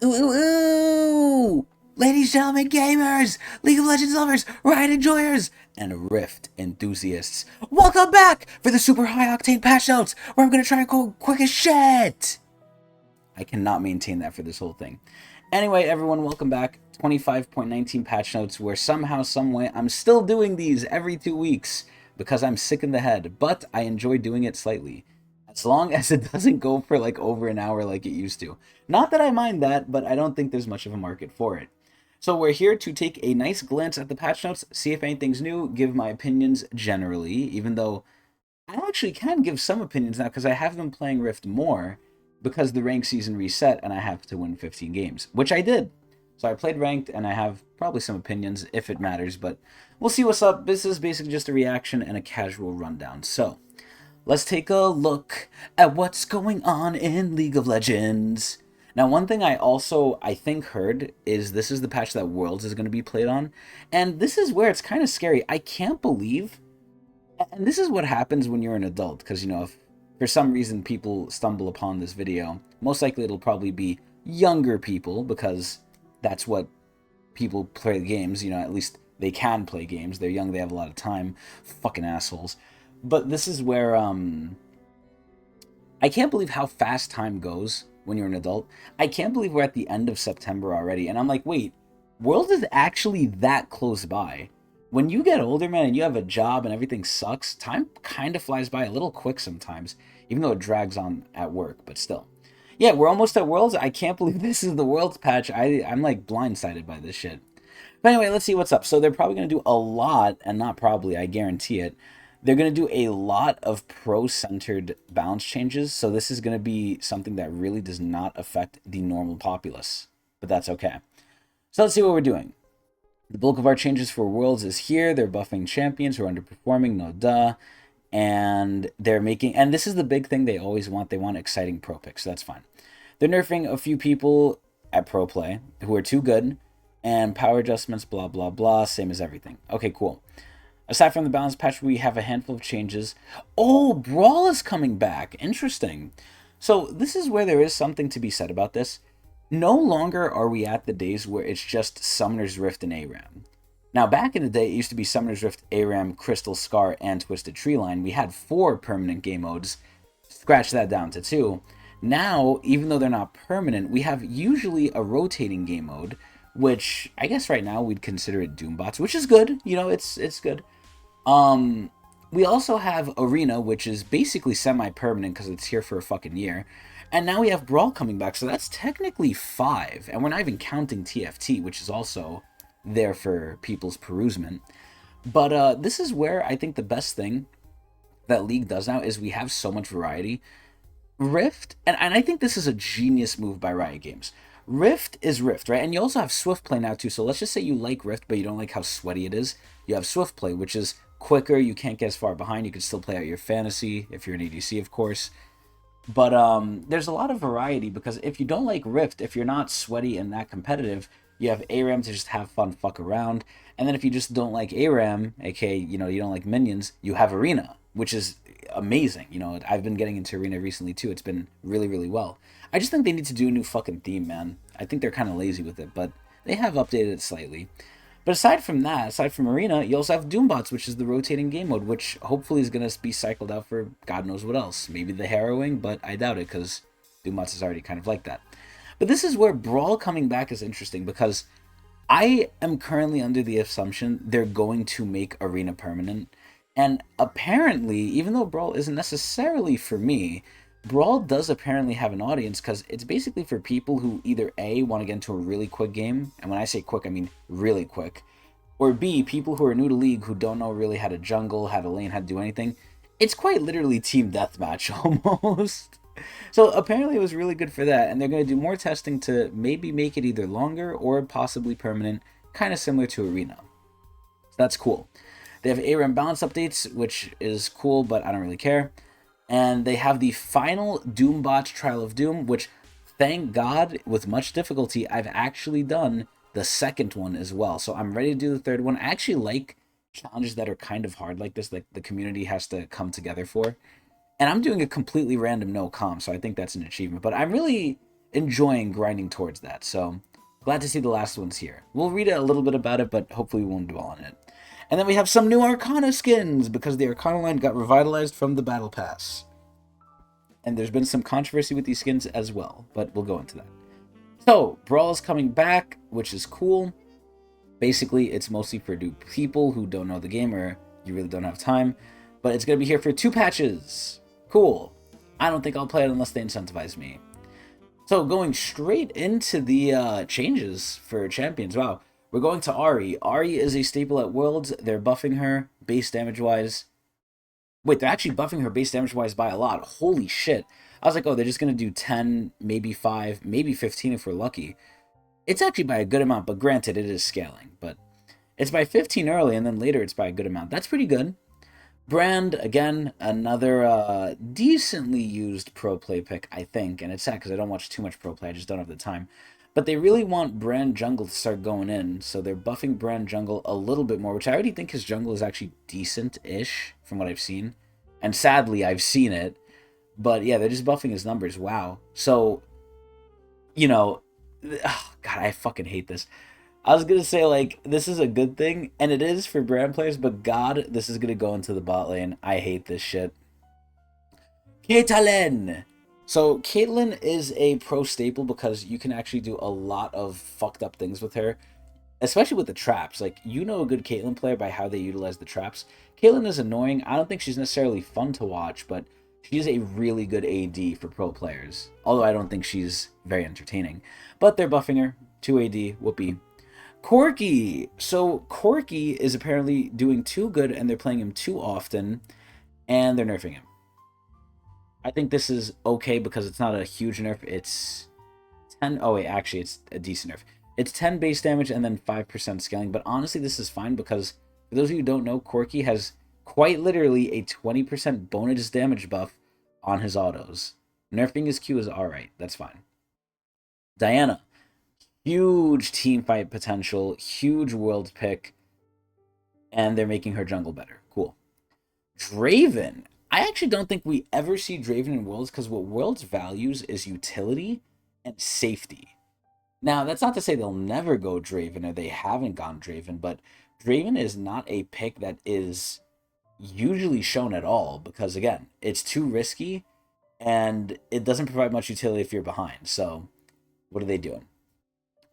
Ooh, ooh, ooh! Ladies, gentlemen, gamers, League of Legends lovers, Riot enjoyers, and Rift enthusiasts, welcome back for the super high octane patch notes, where I'm gonna try and go quick as shit. I cannot maintain that for this whole thing. Anyway, everyone, welcome back. 25.19 patch notes, where somehow, someway, I'm still doing these every 2 weeks because I'm sick in the head, but I enjoy doing it slightly. As long as it doesn't go for like over an hour like it used to. Not that I mind that, but I don't think there's much of a market for it. So we're here to take a nice glance at the patch notes, see if anything's new, give my opinions generally, even though I actually can give some opinions now because I have been playing Rift more because the ranked season reset and I have to win 15 games, which I did. So I played ranked and I have probably some opinions if it matters, but we'll see what's up. This is basically just a reaction and a casual rundown. So let's take a look at what's going on in League of Legends. Now, one thing I think heard is this is the patch that Worlds is going to be played on, and this is where it's kind of scary. I can't believe, and this is what happens when you're an adult, because, you know, if for some reason people stumble upon this video, most likely it'll probably be younger people, because that's what people play games, you know, at least they can play games. They're young, they have a lot of time. Fucking assholes. But this is where, I can't believe how fast time goes when you're an adult. I can't believe we're at the end of September already, and I'm like, wait, World is actually that close by. When you get older, man, and you have a job and everything sucks, time kind of flies by a little quick sometimes, even though it drags on at work, but still. Yeah, we're almost at Worlds. I can't believe this is the Worlds patch. I'm like blindsided by this shit. But anyway, let's see what's up. So they're probably going to do a lot, and not probably, I guarantee it. They're going to do a lot of pro-centered balance changes. So this is going to be something that really does not affect the normal populace. But that's okay. So let's see what we're doing. The bulk of our changes for Worlds is here. They're buffing champions who are underperforming, no duh. And they're making, and this is the big thing they always want. They want exciting pro picks, so that's fine. They're nerfing a few people at pro play who are too good, and power adjustments, blah, blah, blah, same as everything. Okay, cool. Aside from the balance patch, we have a handful of changes. Oh, Brawl is coming back. Interesting. So this is where there is something to be said about this. No longer are we at the days where it's just Summoner's Rift and ARAM. Now, back in the day, it used to be Summoner's Rift, ARAM, Crystal Scar, and Twisted Tree Line. We had 4 permanent game modes. Scratch that down to 2. Now, even though they're not permanent, we have usually a rotating game mode, which I guess right now we'd consider it Doombots, which is good. You know, it's good. We also have Arena, which is basically semi-permanent because it's here for a fucking year. And now we have Brawl coming back, so that's technically 5. And we're not even counting TFT, which is also there for people's perusement. But this is where I think the best thing that League does now is we have so much variety. Rift, and I think this is a genius move by Riot Games. Rift is Rift, right? And you also have Swift Play now too. So let's just say you like Rift, but you don't like how sweaty it is. You have Swift Play, which is quicker. You can't get as far behind. You can still play out your fantasy if you're an ADC, of course. But there's a lot of variety because if you don't like Rift, if you're not sweaty and that competitive, you have ARAM to just have fun, fuck around. And then if you just don't like ARAM, aka, you know, you don't like minions, you have Arena, which is amazing. You know, I've been getting into Arena recently too. It's been really, really well. I just think they need to do a new fucking theme, man. I think they're kind of lazy with it, but they have updated it slightly. But aside from that, aside from Arena, you also have Doombots, which is the rotating game mode, which hopefully is going to be cycled out for God knows what else. Maybe the Harrowing, but I doubt it because Doombots is already kind of like that. But this is where Brawl coming back is interesting because I am currently under the assumption they're going to make Arena permanent. And apparently, even though Brawl isn't necessarily for me, Brawl does apparently have an audience because it's basically for people who either A, want to get into a really quick game, and when I say quick, I mean really quick, or B, people who are new to League who don't know really how to jungle, how to lane, how to do anything. It's quite literally team deathmatch almost. So apparently it was really good for that, and they're going to do more testing to maybe make it either longer or possibly permanent, kind of similar to Arena. So that's cool. They have ARAM balance updates, which is cool, but I don't really care. And they have the final Doombot Trial of Doom, which, thank God, with much difficulty, I've actually done the second one as well. So I'm ready to do the third one. I actually like challenges that are kind of hard like this, like the community has to come together for. And I'm doing a completely random no com, so I think that's an achievement. But I'm really enjoying grinding towards that. So glad to see the last one's here. We'll read a little bit about it, but hopefully we won't dwell on it. And then we have some new Arcana skins because the Arcana line got revitalized from the Battle Pass. And there's been some controversy with these skins as well, but we'll go into that. So, Brawl is coming back, which is cool. Basically, it's mostly for new people who don't know the game or you really don't have time. But it's going to be here for 2 patches. Cool. I don't think I'll play it unless they incentivize me. So, going straight into the changes for champions. Wow. We're going to Ahri. Ahri is a staple at Worlds. They're buffing her base damage-wise. Wait, they're actually buffing her base damage-wise by a lot. Holy shit. I was like, oh, they're just going to do 10, maybe 5, maybe 15 if we're lucky. It's actually by a good amount, but granted, it is scaling. But it's by 15 early, and then later it's by a good amount. That's pretty good. Brand, again, another decently used pro play pick, I think. And it's sad because I don't watch too much pro play. I just don't have the time. But they really want Brand Jungle to start going in. So they're buffing Brand Jungle a little bit more, which I already think his jungle is actually decent-ish from what I've seen. And sadly, I've seen it. But yeah, they're just buffing his numbers. Wow. So, you know, oh, God, I fucking hate this. I was going to say, like, this is a good thing, and it is for brand players, but God, this is going to go into the bot lane. I hate this shit. Caitlyn! So, Caitlyn is a pro staple because you can actually do a lot of fucked up things with her, especially with the traps. Like, you know a good Caitlyn player by how they utilize the traps. Caitlyn is annoying. I don't think she's necessarily fun to watch, but she's a really good AD for pro players. Although I don't think she's very entertaining. But they're buffing her. 2 AD, whoopee. Corki! So Corki is apparently doing too good and they're playing him too often and they're nerfing him. I think this is okay because it's not a huge nerf. It's 10... Oh, wait, actually, it's a decent nerf. It's 10 base damage and then 5% scaling. But honestly, this is fine because for those of you who don't know, Corki has quite literally a 20% bonus damage buff on his autos. Nerfing his Q is alright. That's fine. Diana. Huge team fight potential. Huge world pick. And they're making her jungle better. Cool. Draven. I actually don't think we ever see Draven in Worlds because what Worlds values is utility and safety. Now, that's not to say they'll never go Draven or they haven't gone Draven, but Draven is not a pick that is usually shown at all because, again, it's too risky and it doesn't provide much utility if you're behind. So, what are they doing?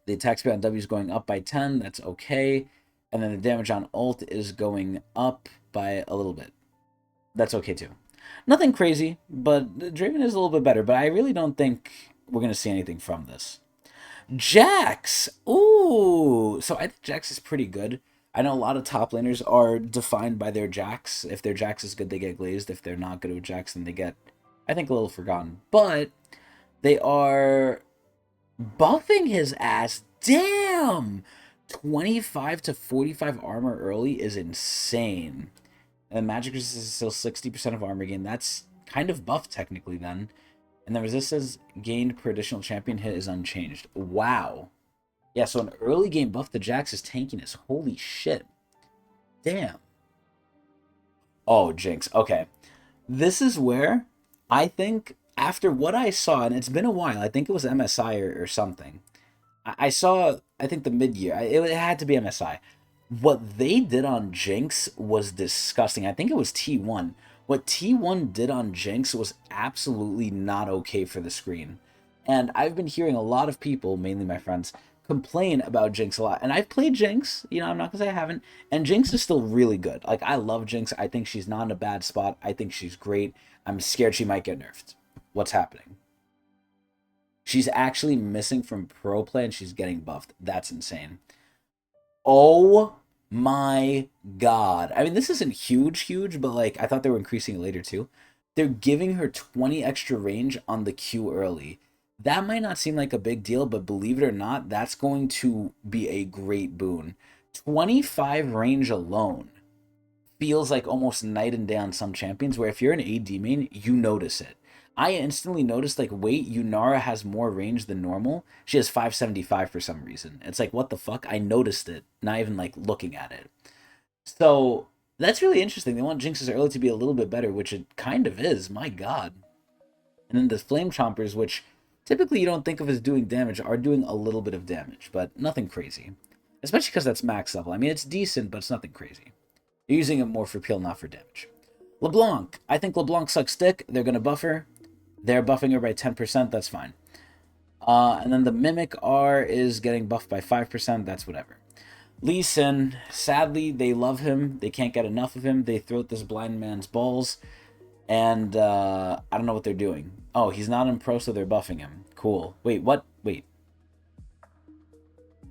The attack speed on W is going up by 10. That's okay. And then the damage on ult is going up by a little bit. That's okay too. Nothing crazy, but Draven is a little bit better. But I really don't think we're going to see anything from this. Jax! Ooh! So I think Jax is pretty good. I know a lot of top laners are defined by their Jax. If their Jax is good, they get glazed. If they're not good with Jax, then they get, I think, a little forgotten. But they are buffing his ass. Damn! 25 to 45 armor early is insane. And magic resistance is still 60% of armor gain. That's kind of buff technically then. And the resistance gained per additional champion hit is unchanged. Wow. Yeah, so an early game buff to Jax is tankiness. Holy shit. Damn. Oh, Jinx. Okay. This is where I think after what I saw, and it's been a while, I think it was MSI or something. I saw, I think the mid-year. It had to be MSI. What they did on Jinx was disgusting. I think it was T1. What T1 did on Jinx was absolutely not okay for the screen. And I've been hearing a lot of people, mainly my friends, complain about Jinx a lot. And I've played Jinx, you know, I'm not going to say I haven't. And Jinx is still really good. Like, I love Jinx. I think she's not in a bad spot. I think she's great. I'm scared she might get nerfed. What's happening? She's actually missing from pro play and she's getting buffed. That's insane. Oh my god. I mean, this isn't huge, but like, I thought they were increasing it later too. They're giving her 20 extra range on the Q early. That might not seem like a big deal, but believe it or not, that's going to be a great boon. 25 range alone feels like almost night and day on some champions, where if you're an AD main, you notice it. I instantly noticed, like, wait, Yunara has more range than normal. She has 575 for some reason. It's like, what the fuck? I noticed it, not even, like, looking at it. So, that's really interesting. They want Jinx's early to be a little bit better, which it kind of is. My god. And then the Flame Chompers, which typically you don't think of as doing damage, are doing a little bit of damage, but nothing crazy. Especially because that's max level. I mean, it's decent, but it's nothing crazy. You're using it more for peel, not for damage. LeBlanc. I think LeBlanc sucks dick. They're going to buff her. They're buffing her by 10%. That's fine. And then the Mimic R is getting buffed by 5%. That's whatever. Lee Sin. Sadly, they love him. They can't get enough of him. They throw at this blind man's balls. And I don't know what they're doing. Oh, he's not in pro, so they're buffing him. Cool. Wait, what? Wait.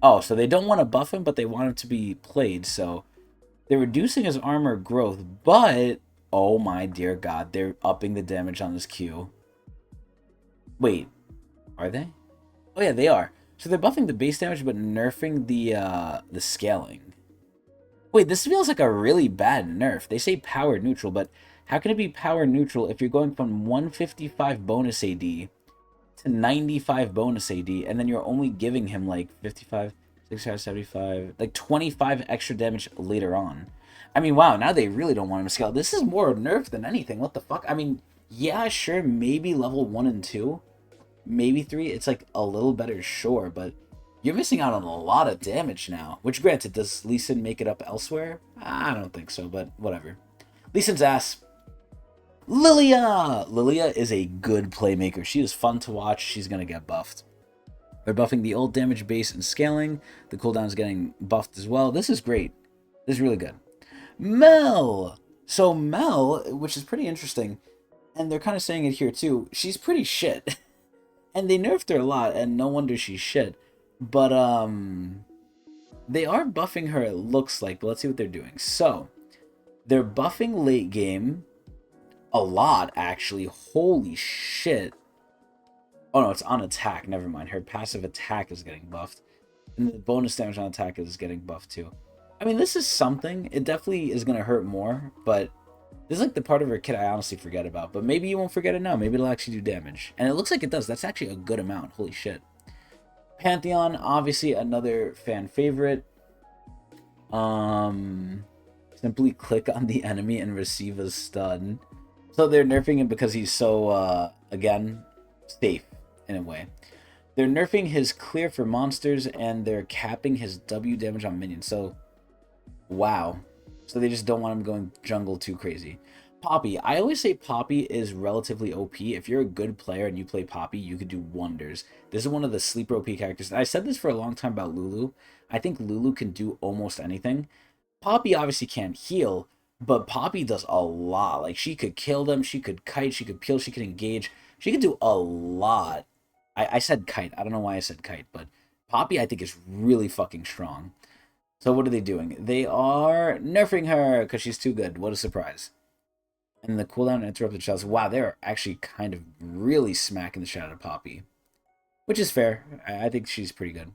Oh, so they don't want to buff him, but they want him to be played. So they're reducing his armor growth, but oh my dear god, they're upping the damage on his Q. Wait, are they? Oh yeah, they are. So they're buffing the base damage, but nerfing the scaling. Wait, this feels like a really bad nerf. They say power neutral, but how can it be power neutral if you're going from 155 bonus AD to 95 bonus AD, and then you're only giving him like 55, 65, 75, like 25 extra damage later on? I mean, wow, now they really don't want him to scale. This is more nerf than anything. What the fuck? I mean, yeah, sure, maybe level 1 and 2, maybe 3, it's like a little better, sure, but you're missing out on a lot of damage now. Which, granted, does Lee Sin make it up elsewhere? I don't think so, but whatever. Lee Sin's ass. Lilia! Lilia is a good playmaker. She is fun to watch. She's going to get buffed. They're buffing the old damage base and scaling. The cooldown is getting buffed as well. This is great. This is really good. Mel! So Mel, which is pretty interesting, and they're kind of saying it here too, she's pretty shit. And they nerfed her a lot, and no wonder she's shit. But, they are buffing her, it looks like, but let's see what they're doing. So, they're buffing late game a lot, actually. Holy shit. Oh no, it's on attack. Never mind. Her passive attack is getting buffed. And the bonus damage on attack is getting buffed too. I mean, this is something. It definitely is going to hurt more, but this is like the part of her kit I honestly forget about. But maybe you won't forget it now. Maybe it'll actually do damage. And it looks like it does. That's actually a good amount. Holy shit. Pantheon, obviously another fan favorite. Simply click on the enemy and receive a stun. So they're nerfing him because he's so, again, safe in a way. They're nerfing his clear for monsters, and they're capping his W damage on minions. So, wow. So they just don't want him going jungle too crazy. Poppy. I always say Poppy is relatively OP. If you're a good player and you play Poppy, you could do wonders. This is one of the sleeper OP characters. I said this for a long time about Lulu. I think Lulu can do almost anything. Poppy obviously can't heal, but Poppy does a lot. Like, she could kill them, she could kite, she could peel, she could engage. She could do a lot. I said kite. I don't know why I said kite, but Poppy, I think, is really fucking strong. So what are they doing? They are nerfing her because she's too good. What a surprise. And the cooldown interrupted shots. Wow, they're actually kind of really smacking the shit out of Poppy. Which is fair. I think she's pretty good.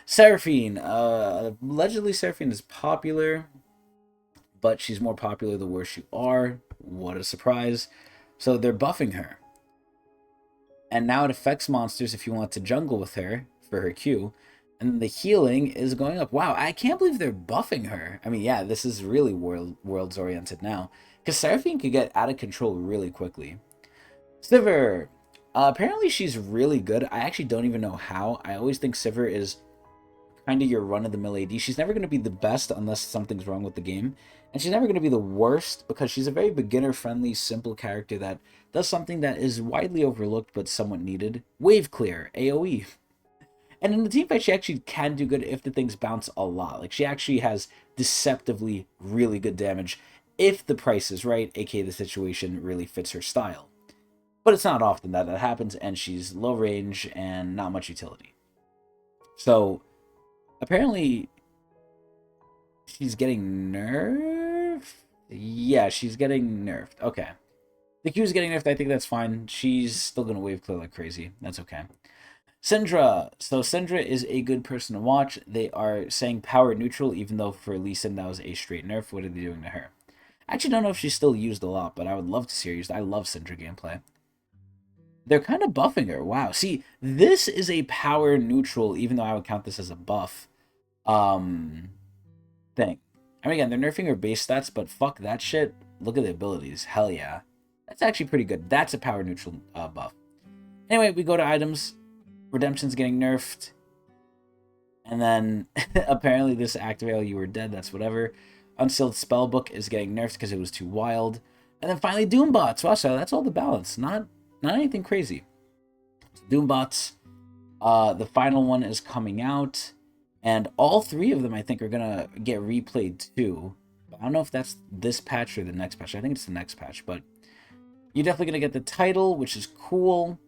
Seraphine. Allegedly, Seraphine is popular, but she's more popular the worse you are. What a surprise. So they're buffing her. And now it affects monsters if you want to jungle with her for her Q. And the healing is going up. Wow, I can't believe they're buffing her. I mean, yeah, this is really worlds oriented now. Because Seraphine could get out of control really quickly. Sivir. Apparently she's really good. I actually don't even know how. I always think Sivir is kind of your run-of-the-mill AD. She's never going to be the best unless something's wrong with the game. And she's never going to be the worst because she's a very beginner-friendly, simple character that does something that is widely overlooked but somewhat needed. Wave clear, AoE. And in the team fight, she actually can do good if the things bounce a lot. Like, she actually has deceptively really good damage if the price is right, aka the situation really fits her style. But it's not often that happens, and she's low range and not much utility. So, apparently, she's getting nerfed? Yeah, she's getting nerfed. Okay. The Q's getting nerfed, I think that's fine. She's still going to wave clear like crazy. That's okay. Syndra. So Syndra is a good person to watch. They are saying power neutral, even though for Lee Sin that was a straight nerf. What are they doing to her? I actually don't know if she's still used a lot, but I would love to see her used. I love Syndra gameplay. They're kind of buffing her. Wow. See, this is a power neutral, even though I would count this as a buff thing. I mean, again, they're nerfing her base stats, but fuck that shit. Look at the abilities. Hell yeah. That's actually pretty good. That's a power neutral buff. Anyway, we go to items. Redemption's getting nerfed. And then apparently this activate you were dead, that's whatever. Unsealed Spellbook is getting nerfed because it was too wild. And then finally Doombots. Wow, so that's all the balance. Not anything crazy. Doombots. The final one is coming out. And all three of them I think are gonna get replayed too. I don't know if that's this patch or the next patch. I think it's the next patch, but you're definitely gonna get the title, which is cool.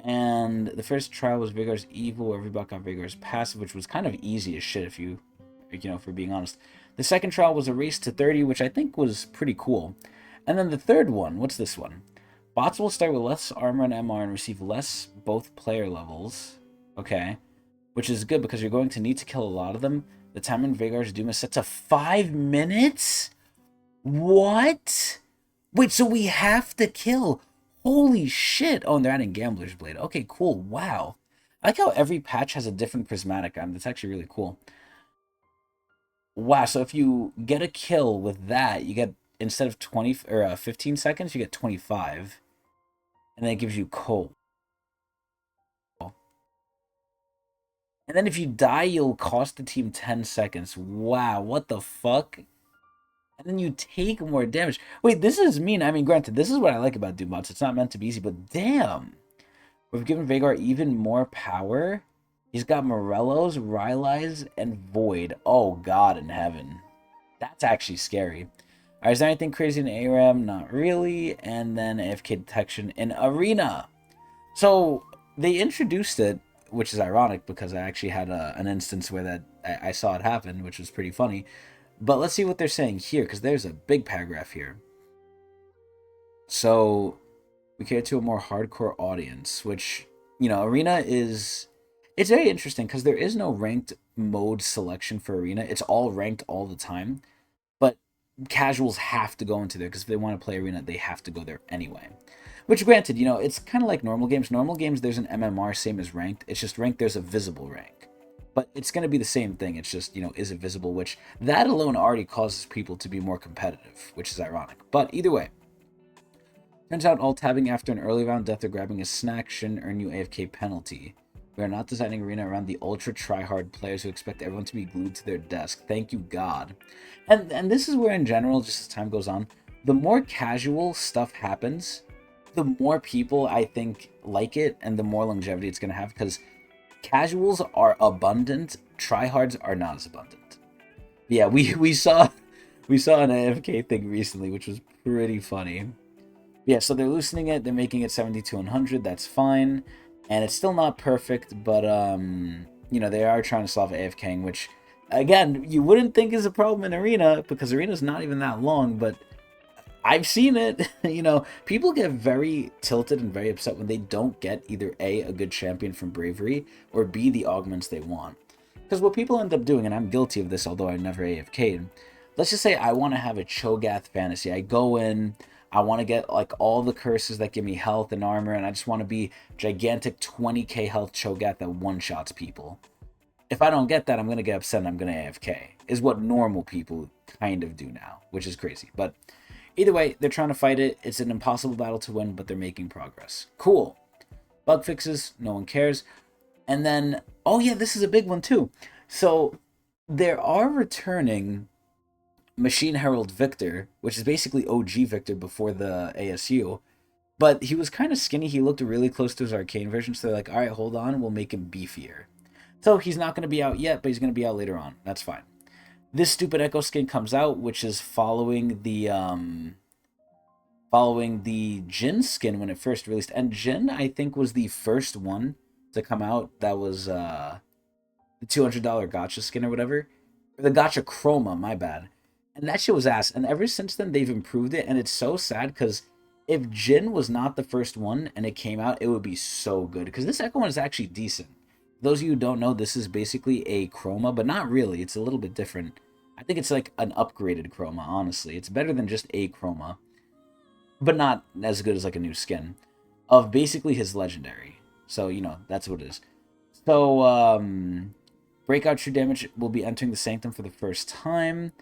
And the first trial was Vigor's Evil, where every bot got Vigor's passive, which was kind of easy as shit if you know, for being honest. The second trial was a race to 30, which I think was pretty cool. And then the third one, what's this one? Bots will start with less armor and MR and receive less both player levels. Okay. Which is good because you're going to need to kill a lot of them. The timer in Vigor's Doom is set to 5 minutes? What? Wait, so we have to kill... Holy shit! Oh, and they're adding Gambler's Blade. Okay, cool. Wow. I like how every patch has a different prismatic item. That's actually really cool. Wow, so if you get a kill with that, you get, instead of 20 or 15 seconds, you get 25. And then it gives you cold. And then if you die, you'll cost the team 10 seconds. Wow, what the fuck? And then you take more damage. Wait, this is mean. I mean, granted, this is what I like about Doombots. It's not meant to be easy, but damn. We've given Vagar even more power. He's got Morellos, Rylai's, and Void. Oh, God in heaven. That's actually scary. Alright, is there anything crazy in ARAM? Not really. And then AFK detection in Arena. So, they introduced it, which is ironic because I actually had an instance where that I saw it happen, which was pretty funny. But let's see what they're saying here, because there's a big paragraph here. So, we cater to a more hardcore audience, which, you know, Arena is... It's very interesting, because there is no ranked mode selection for Arena. It's all ranked all the time. But casuals have to go into there, because if they want to play Arena, they have to go there anyway. Which, granted, you know, it's kind of like normal games. Normal games, there's an MMR, same as ranked. It's just ranked, there's a visible rank. But it's going to be the same thing. It's just, you know, is it visible? Which, that alone already causes people to be more competitive, which is ironic. But either way. Turns out all tabbing after an early round death or grabbing a snack shouldn't earn you AFK penalty. We are not designing Arena around the ultra try-hard players who expect everyone to be glued to their desk. Thank you, God. And this is where, in general, just as time goes on, the more casual stuff happens, the more people, I think, like it, and the more longevity it's going to have, because... Casuals are abundant, tryhards are not as abundant. Yeah, we saw an AFK thing recently, which was pretty funny. Yeah, so they're loosening it, they're making it 70 to 100, that's fine. And it's still not perfect, but you know, they are trying to solve AFKing, which again, you wouldn't think is a problem in Arena, because Arena's not even that long, but I've seen it. You know, people get very tilted and very upset when they don't get either A, a good champion from Bravery, or B, the augments they want. Because what people end up doing, and I'm guilty of this, although I never AFK'd, let's just say I want to have a Cho'Gath fantasy. I go in, I want to get like all the curses that give me health and armor, and I just want to be gigantic 20k health Cho'Gath that one-shots people. If I don't get that, I'm going to get upset and I'm going to AFK, is what normal people kind of do now, which is crazy. But... either way, they're trying to fight it. It's an impossible battle to win, but they're making progress. Cool. Bug fixes, no one cares. And then, oh yeah, this is a big one too. So, there are returning Machine Herald Victor, which is basically OG Victor before the ASU. But he was kind of skinny. He looked really close to his arcane version. So they're like, alright, hold on, we'll make him beefier. So he's not going to be out yet, but he's going to be out later on. That's fine. This stupid Echo skin comes out, which is following the Jhin skin when it first released. And Jhin, I think, was the first one to come out that was the $200 gacha skin or whatever. Or the gacha chroma, my bad. And that shit was ass. And ever since then, they've improved it. And it's so sad because if Jhin was not the first one and it came out, it would be so good. Because this Echo one is actually decent. Those of you who don't know, this is basically a chroma, but not really. It's a little bit different. I think it's like an upgraded chroma, honestly. It's better than just a chroma, but not as good as like a new skin of basically his legendary. So, you know, that's what it is. So, Breakout True Damage will be entering the Sanctum for the first time.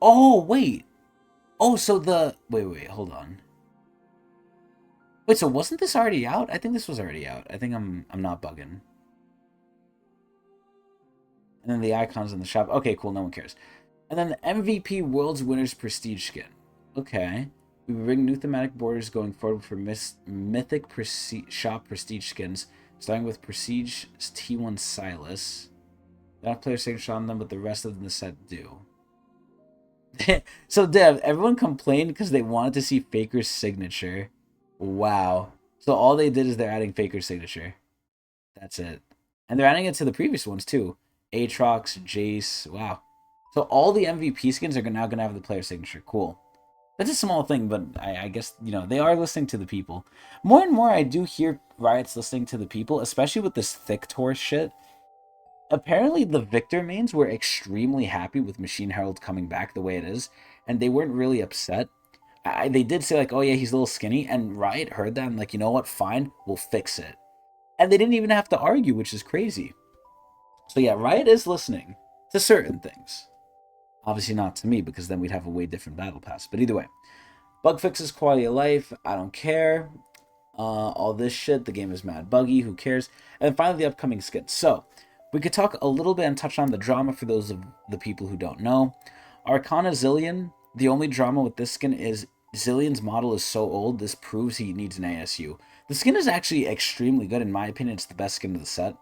Oh, wait. Oh, so the... Wait, hold on. Wait, so wasn't this already out? I think this was already out. I think I'm not bugging. And then the icons in the shop. Okay, cool. No one cares. And then the MVP World's Winners Prestige skin. Okay. We bring new thematic borders going forward for Mythic Shop Prestige skins, starting with Prestige T1 Silas. They don't have player signature on them, but the rest of the set do. So, Dev, everyone complained because they wanted to see Faker's signature. Wow. So all they did is they're adding Faker's signature. That's it. And they're adding it to the previous ones, too. Aatrox, Jace. Wow. So all the MVP skins are now going to have the player signature. Cool. That's a small thing, but I guess, you know, they are listening to the people. More and more, I do hear Riot's listening to the people, especially with this Thick Tor shit. Apparently, the Victor mains were extremely happy with Machine Herald coming back the way it is, and they weren't really upset. They did say, like, oh yeah, he's a little skinny, and Riot heard that and, like, you know what, fine, we'll fix it. And they didn't even have to argue, which is crazy. So yeah, Riot is listening to certain things. Obviously not to me, because then we'd have a way different battle pass. But either way, bug fixes, quality of life, I don't care. All this shit, the game is mad buggy, who cares? And then finally, the upcoming skins. So, we could talk a little bit and touch on the drama for those of the people who don't know. Arcana Zillion, the only drama with this skin is Zillion's model is so old, this proves he needs an ASU. The skin is actually extremely good, in my opinion, it's the best skin of the set.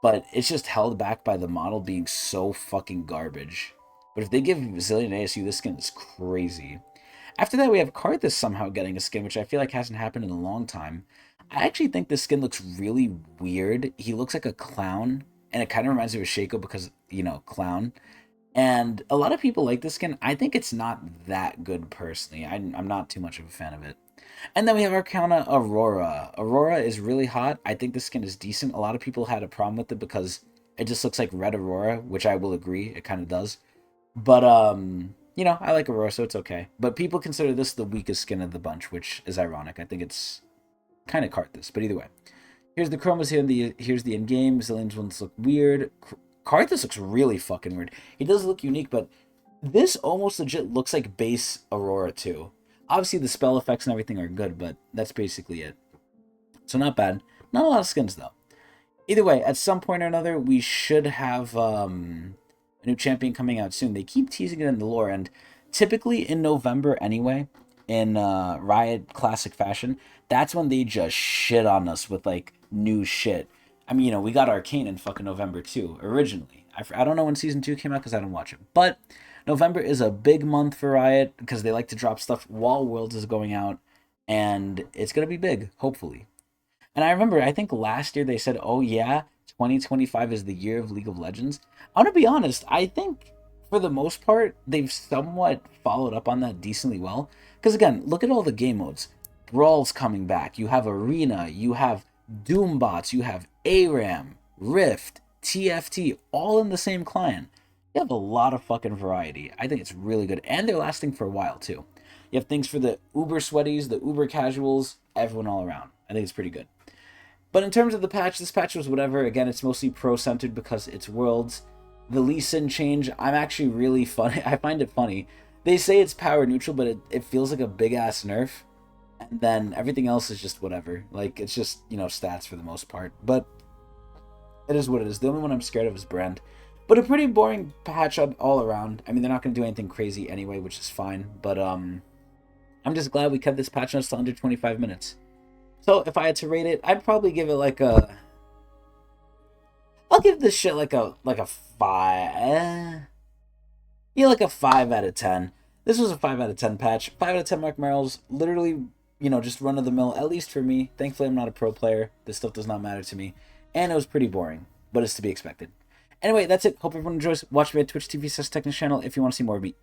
But it's just held back by the model being so fucking garbage. But if they give Zillion an ASU, this skin is crazy. After that, we have Karthus somehow getting a skin, which I feel like hasn't happened in a long time. I actually think this skin looks really weird. He looks like a clown, and it kind of reminds me of Shaco because, you know, clown. And a lot of people like this skin. I think it's not that good personally. I'm not too much of a fan of it. And then we have Arcana Aurora. Aurora is really hot. I think the skin is decent. A lot of people had a problem with it because it just looks like Red Aurora, which I will agree, it kind of does. But, you know, I like Aurora, so it's okay. But people consider this the weakest skin of the bunch, which is ironic. I think it's kind of Karthus, but either way. Here's the chromas here, here's the in-game. Zillion's ones look weird. Karthus looks really fucking weird. He does look unique, but this almost legit looks like base Aurora too. Obviously, the spell effects and everything are good, but that's basically it. So not bad. Not a lot of skins, though. Either way, at some point or another, we should have a new champion coming out soon. They keep teasing it in the lore, and typically in November anyway, in Riot classic fashion, that's when they just shit on us with, like, new shit. I mean, you know, we got Arcane in fucking November, too, originally. I don't know when Season 2 came out because I didn't watch it. But November is a big month for Riot because they like to drop stuff while Worlds is going out. And it's going to be big, hopefully. And I remember, I think last year they said, oh yeah, 2025 is the year of League of Legends. I'm going to be honest, I think for the most part, they've somewhat followed up on that decently well. Because again, look at all the game modes. Brawl's coming back. You have Arena. You have Doombots. You have ARAM, Rift, TFT, all in the same client. You have a lot of fucking variety. I think it's really good. And they're lasting for a while, too. You have things for the uber sweaties, the uber casuals, everyone all around. I think it's pretty good. But in terms of the patch, this patch was whatever. Again, it's mostly pro-centered because it's Worlds. The Lee Sin change, I'm actually really funny. I find it funny. They say it's power neutral, but it feels like a big-ass nerf. And then everything else is just whatever. Like, it's just, you know, stats for the most part. But it is what it is. The only one I'm scared of is Brand. But a pretty boring patch all around. I mean, they're not going to do anything crazy anyway, which is fine. But I'm just glad we kept this patch notes to under 25 minutes. So if I had to rate it, I'd probably give it like a... I'll give this shit like a 5. Yeah, like a 5 out of 10. This was a 5 out of 10 patch. 5 out of 10 Mark Merrills. Literally, you know, just run of the mill, at least for me. Thankfully, I'm not a pro player. This stuff does not matter to me. And it was pretty boring, but it's to be expected. Anyway, that's it. Hope everyone enjoys. Watch me at Twitch TV/Tecnics channel if you want to see more of me.